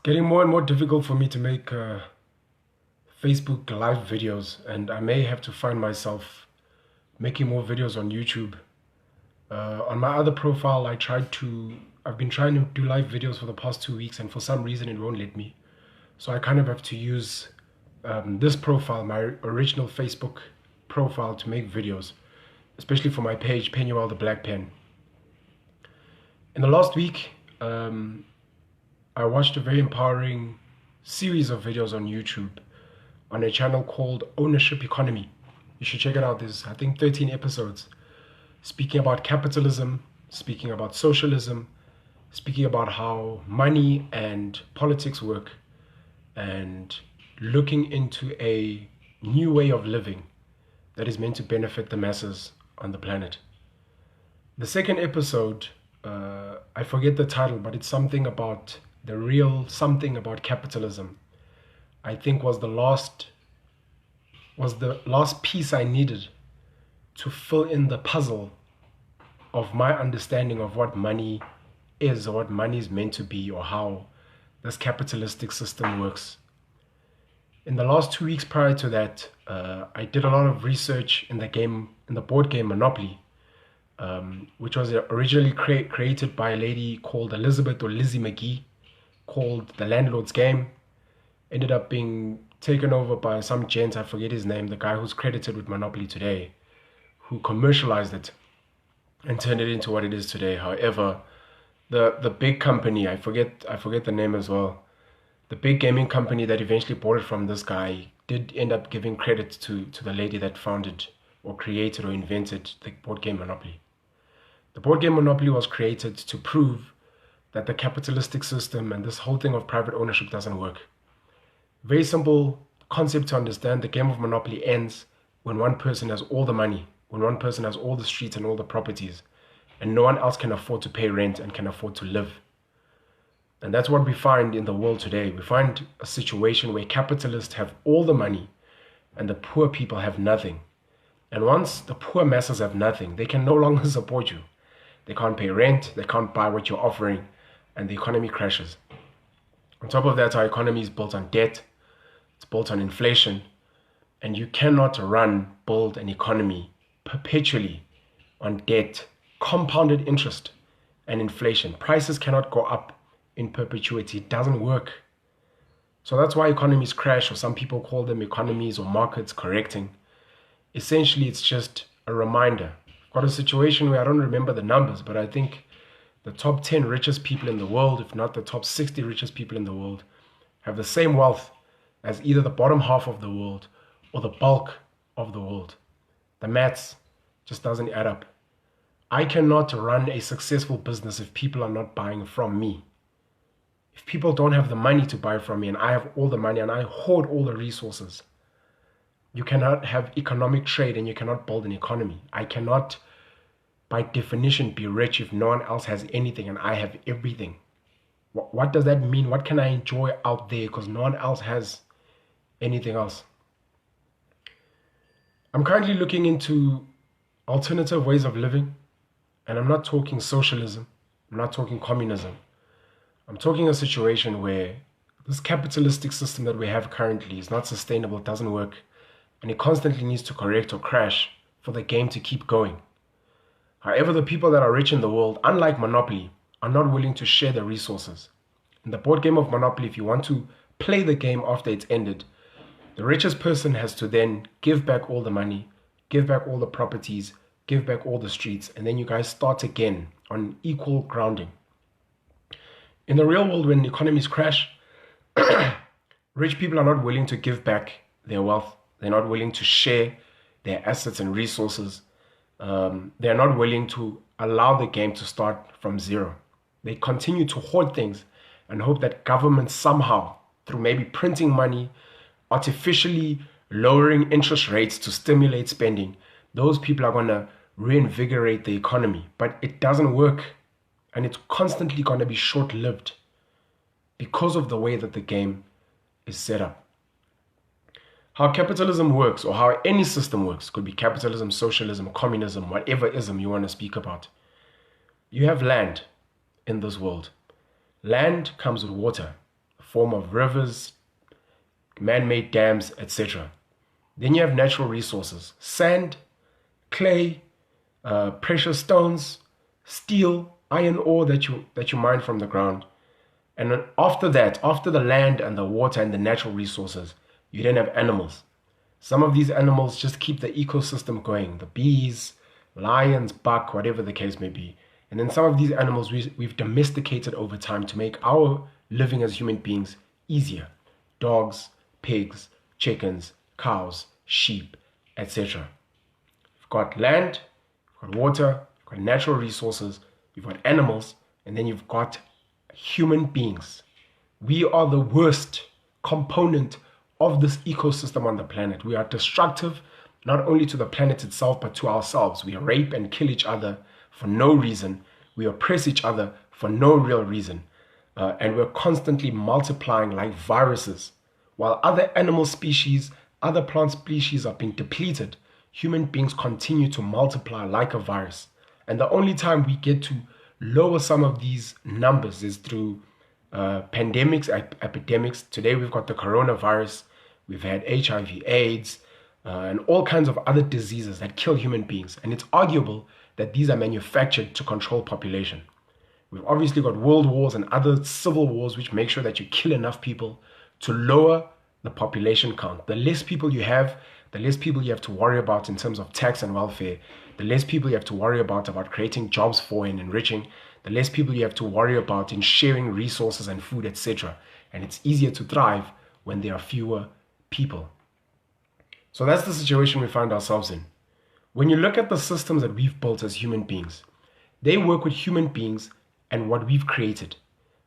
Getting more and more difficult for me to make Facebook live videos, and I may have to find myself making more videos on YouTube. On my other profile, I've been trying to do live videos for the past 2 weeks, and for some reason it won't let me. So I kind of have to use this profile, my original Facebook profile, to make videos, especially for my page, Penuel the Black Pen. In the last week, I watched a very empowering series of videos on YouTube on a channel called Ownership Economy. You should check it out. There's, I think, 13 episodes speaking about capitalism, speaking about socialism, speaking about how money and politics work, and looking into a new way of living that is meant to benefit the masses on the planet. The second episode, I forget the title, but it's something about something about capitalism. I think was the last piece I needed to fill in the puzzle of my understanding of what money is, or what money is meant to be, or how this capitalistic system works. In the last 2 weeks prior to that, I did a lot of research in the board game Monopoly, which was originally created by a lady called Elizabeth or Lizzie McGee, called The Landlord's Game. Ended up being taken over by some gent, I forget his name, the guy who's credited with Monopoly today, who commercialized it and turned it into what it is today. However, the big company, I forget the name as well, the big gaming company that eventually bought it from this guy, did end up giving credit to the lady that founded or created or invented the board game Monopoly. The board game Monopoly was created to prove that the capitalistic system and this whole thing of private ownership doesn't work. Very simple concept to understand. The game of Monopoly ends when one person has all the money, when one person has all the streets and all the properties, and no one else can afford to pay rent and can afford to live. And that's what we find in the world today. We find a situation where capitalists have all the money and the poor people have nothing. And once the poor masses have nothing, they can no longer support you. They can't pay rent, they can't buy what you're offering, and the economy crashes. On top of that, our economy is built on debt, it's built on inflation, and you cannot build an economy perpetually on debt, compounded interest, and inflation. Prices cannot go up in perpetuity. It doesn't work. So that's why economies crash, or some people call them economies or markets correcting. Essentially, it's just a reminder. I've got a situation where I don't remember the numbers, but I think the top 10 richest people in the world, if not the top 60 richest people in the world, have the same wealth as either the bottom half of the world or the bulk of the world. The maths just doesn't add up. I cannot run a successful business if people are not buying from me. If people don't have the money to buy from me and I have all the money and I hoard all the resources, you cannot have economic trade and you cannot build an economy. I cannot, by definition, be rich if no one else has anything and I have everything. What does that mean? What can I enjoy out there because no one else has anything else? I'm currently looking into alternative ways of living, and I'm not talking socialism, I'm not talking communism. I'm talking a situation where this capitalistic system that we have currently is not sustainable, it doesn't work, and it constantly needs to correct or crash for the game to keep going. However, the people that are rich in the world, unlike Monopoly, are not willing to share their resources. In the board game of Monopoly, if you want to play the game after it's ended, the richest person has to then give back all the money, give back all the properties, give back all the streets, and then you guys start again on equal grounding. In the real world, when economies crash, rich people are not willing to give back their wealth. They're not willing to share their assets and resources. They're not willing to allow the game to start from zero. They continue to hoard things and hope that government somehow, through maybe printing money, artificially lowering interest rates to stimulate spending, those people are going to reinvigorate the economy. But it doesn't work, and it's constantly going to be short-lived because of the way that the game is set up. How capitalism works, or how any system works, could be capitalism, socialism, communism, whatever ism you want to speak about. You have land in this world. Land comes with water. form of rivers, man-made dams, etc. Then you have natural resources: sand, clay, precious stones, steel, iron ore that you mine from the ground. And then after that, after the land and the water and the natural resources, you then have animals. Some of these animals just keep the ecosystem going: the bees, lions, buck, whatever the case may be. And then some of these animals we've domesticated over time to make our living as human beings easier: dogs, pigs, chickens, cows, sheep, etc. You've got land, you've got water, you've got natural resources, you've got animals, and then you've got human beings. We are the worst component of this ecosystem on the planet. We are destructive, not only to the planet itself, but to ourselves. We rape and kill each other for no reason. We oppress each other for no real reason. And we're constantly multiplying like viruses. While other animal species, other plant species are being depleted, human beings continue to multiply like a virus. And the only time we get to lower some of these numbers is through pandemics, epidemics. Today we've got the coronavirus, we've had HIV, AIDS, and all kinds of other diseases that kill human beings. And it's arguable that these are manufactured to control population. We've obviously got world wars and other civil wars which make sure that you kill enough people to lower the population count. The less people you have, the less people you have to worry about in terms of tax and welfare, the less people you have to worry about creating jobs for and enriching, the less people you have to worry about in sharing resources and food, etc. And it's easier to thrive when there are fewer people. So that's the situation we find ourselves in. When you look at the systems that we've built as human beings, they work with human beings and what we've created.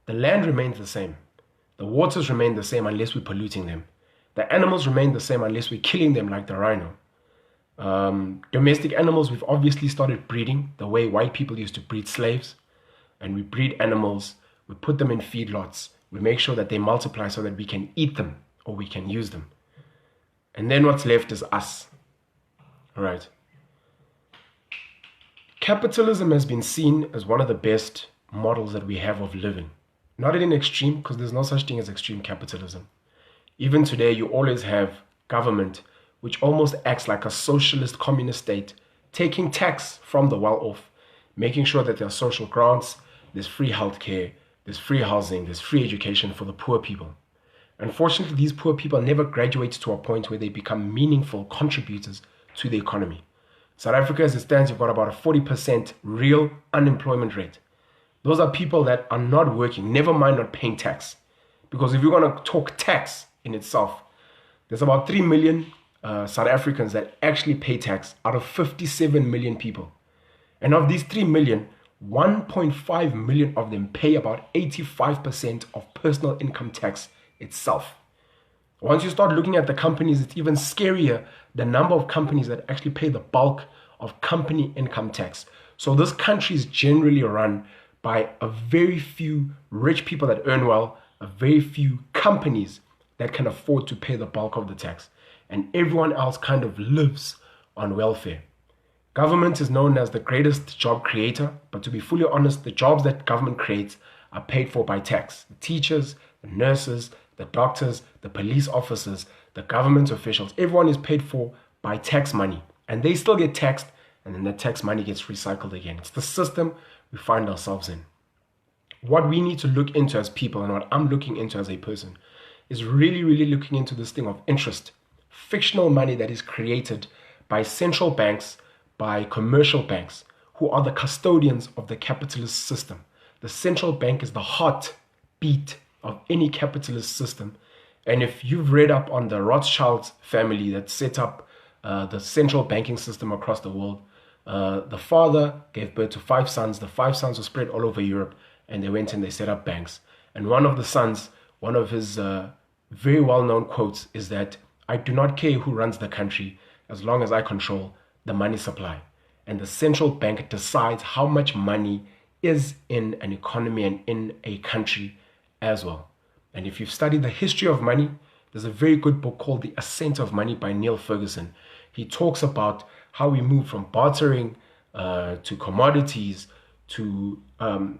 The land remains the same. The waters remain the same unless we're polluting them. The animals remain the same unless we're killing them like the rhino. Domestic animals, we've obviously started breeding the way white people used to breed slaves. And we breed animals, we put them in feedlots, we make sure that they multiply so that we can eat them or we can use them. And then what's left is us. All right. Capitalism has been seen as one of the best models that we have of living. Not in extreme, because there's no such thing as extreme capitalism. Even today, you always have government which almost acts like a socialist communist state, taking tax from the well-off, making sure that there are social grants, there's free healthcare, there's free housing, there's free education for the poor people. Unfortunately, these poor people never graduate to a point where they become meaningful contributors to the economy. South Africa, as it stands, you've got about a 40% real unemployment rate. Those are people that are not working, never mind not paying tax. Because if you're going to talk tax in itself, there's about 3 million South Africans that actually pay tax out of 57 million people. And of these 3 million, 1.5 million of them pay about 85% of personal income tax itself. Once you start looking at the companies, it's even scarier, the number of companies that actually pay the bulk of company income tax. So this country is generally run by a very few rich people that earn well, a very few companies that can afford to pay the bulk of the tax. And everyone else kind of lives on welfare. Government is known as the greatest job creator, but to be fully honest, the jobs that government creates are paid for by tax. The teachers, the nurses, the doctors, the police officers, the government officials, everyone is paid for by tax money. And they still get taxed, and then the tax money gets recycled again. It's the system we find ourselves in. What we need to look into as people, and what I'm looking into as a person, is really, really looking into this thing of interest. Fictional money that is created by central banks, by commercial banks, who are the custodians of the capitalist system. The central bank is the heartbeat of any capitalist system. And if you've read up on the Rothschild family that set up the central banking system across the world, the father gave birth to 5 sons. The 5 sons were spread all over Europe, and they went and they set up banks. And one of the sons, one of his very well-known quotes is that, "I do not care who runs the country as long as I control the money supply." And the central bank decides how much money is in an economy and in a country as well. And if you've studied the history of money, there's a very good book called The Ascent of Money by Neil Ferguson. He talks about how we move from bartering to commodities to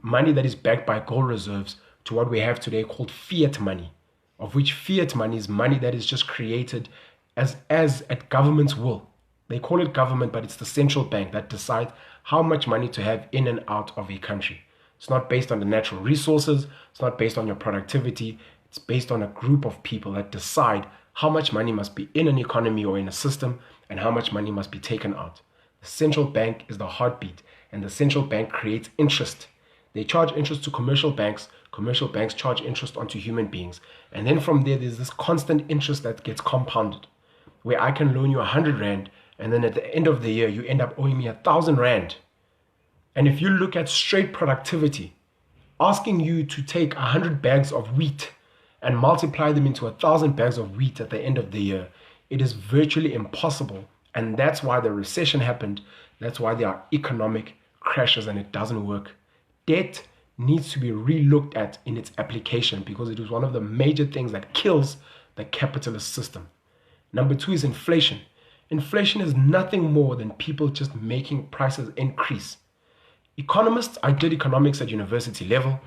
money that is backed by gold reserves to what we have today called fiat money, of which fiat money is money that is just created as at government's will. They call it government, but it's the central bank that decides how much money to have in and out of a country. It's not based on the natural resources. It's not based on your productivity. It's based on a group of people that decide how much money must be in an economy or in a system and how much money must be taken out. The central bank is the heartbeat, and the central bank creates interest. They charge interest to commercial banks. Commercial banks charge interest onto human beings. And then from there's this constant interest that gets compounded, where I can loan you 100 Rand, and then at the end of the year, you end up owing me 1,000 Rand. And if you look at straight productivity, asking you to take 100 bags of wheat and multiply them into 1,000 bags of wheat at the end of the year, it is virtually impossible. And that's why the recession happened. That's why there are economic crashes and it doesn't work. Debt needs to be re-looked at in its application because it is one of the major things that kills the capitalist system. Number 2 is inflation. Inflation is nothing more than people just making prices increase. Economists, I did economics at university level.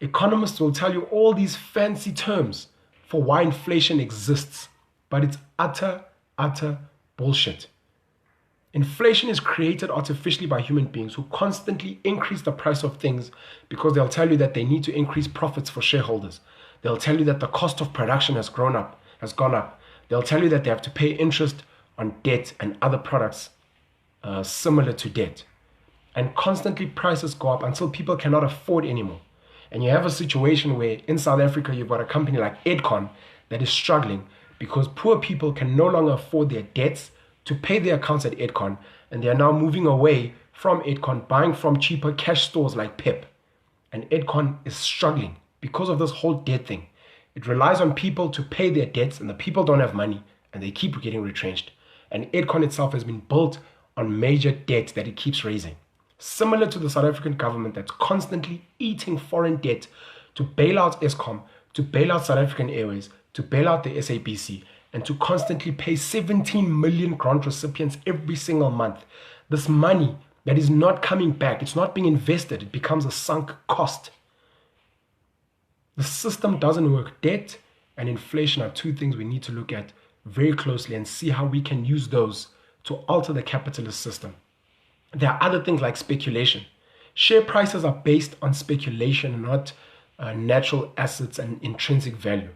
Economists will tell you all these fancy terms for why inflation exists, but it's utter bullshit. Inflation is created artificially by human beings who constantly increase the price of things because they'll tell you that they need to increase profits for shareholders. They'll tell you that the cost of production has gone up. They'll tell you that they have to pay interest on debt and other products similar to debt. And constantly prices go up until people cannot afford anymore. And you have a situation where in South Africa, you've got a company like Edcon that is struggling because poor people can no longer afford their debts to pay their accounts at Edcon, and they are now moving away from Edcon, buying from cheaper cash stores like Pep. And Edcon is struggling because of this whole debt thing. It relies on people to pay their debts, and the people don't have money, and they keep getting retrenched. And Edcon itself has been built on major debt that it keeps raising. Similar to the South African government that's constantly eating foreign debt to bail out Eskom, to bail out South African Airways, to bail out the SABC, and to constantly pay 17 million grant recipients every single month. This money that is not coming back, it's not being invested, it becomes a sunk cost. The system doesn't work. Debt and inflation are two things we need to look at very closely and see how we can use those to alter the capitalist system. There are other things like speculation. Share prices are based on speculation, not natural assets and intrinsic value.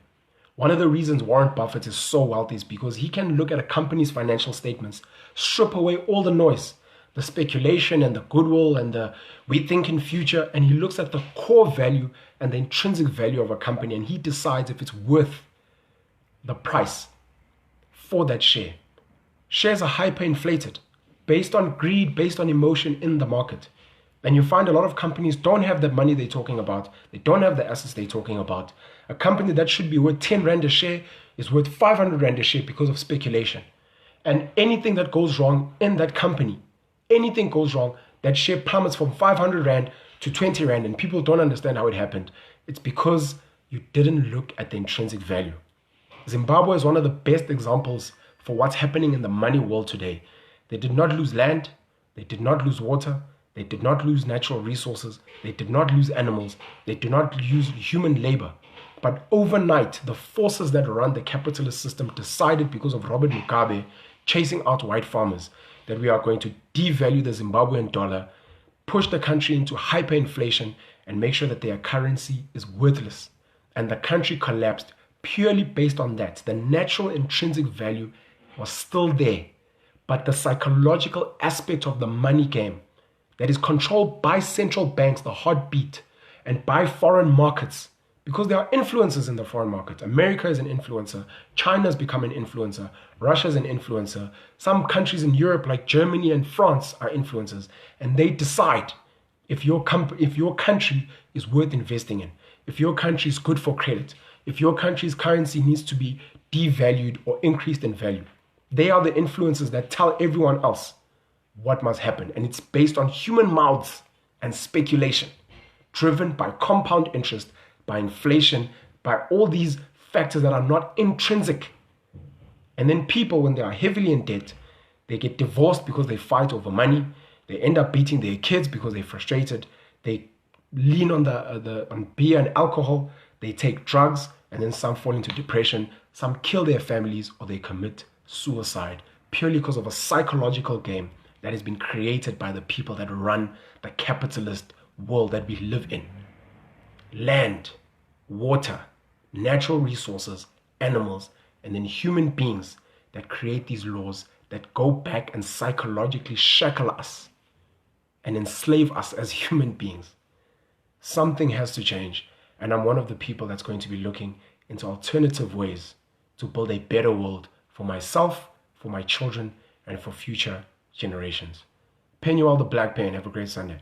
One of the reasons Warren Buffett is so wealthy is because he can look at a company's financial statements, strip away all the noise, the speculation and the goodwill and the we think in future, and he looks at the core value and the intrinsic value of a company, and he decides if it's worth the price for that share. Shares are hyperinflated based on greed, based on emotion in the market. And you find a lot of companies don't have the money they're talking about. They don't have the assets they're talking about. A company that should be worth 10 Rand a share is worth 500 Rand a share because of speculation. And anything that goes wrong in that company, anything goes wrong, that share plummets from 500 Rand to 20 Rand, and people don't understand how it happened. It's because you didn't look at the intrinsic value. Zimbabwe is one of the best examples for what's happening in the money world today. They did not lose land. They did not lose water. They did not lose natural resources. They did not lose animals. They did not use human labor. But overnight, the forces that run the capitalist system decided, because of Robert Mugabe chasing out white farmers, that we are going to devalue the Zimbabwean dollar, push the country into hyperinflation, and make sure that their currency is worthless. And the country collapsed purely based on that. The natural intrinsic value was still there, but the psychological aspect of the money game that is controlled by central banks, the heartbeat, and by foreign markets, because there are influences in the foreign market. America is an influencer. China has become an influencer. Russia is an influencer. Some countries in Europe, like Germany and France, are influencers. And they decide if your country is worth investing in, if your country is good for credit, if your country's currency needs to be devalued or increased in value. They are the influencers that tell everyone else what must happen. And it's based on human mouths and speculation, driven by compound interest, by inflation, by all these factors that are not intrinsic. And then people, when they are heavily in debt, they get divorced because they fight over money. They end up beating their kids because they're frustrated. They lean on on beer and alcohol, they take drugs, and then some fall into depression, some kill their families, or they commit suicide purely because of a psychological game that has been created by the people that run the capitalist world that we live in. Land, water, natural resources, animals, and then human beings that create these laws that go back and psychologically shackle us and enslave us as human beings. Something has to change, and I'm one of the people that's going to be looking into alternative ways to build a better world for myself, for my children, and for future generations. Penuel the Black Pen, have a great Sunday.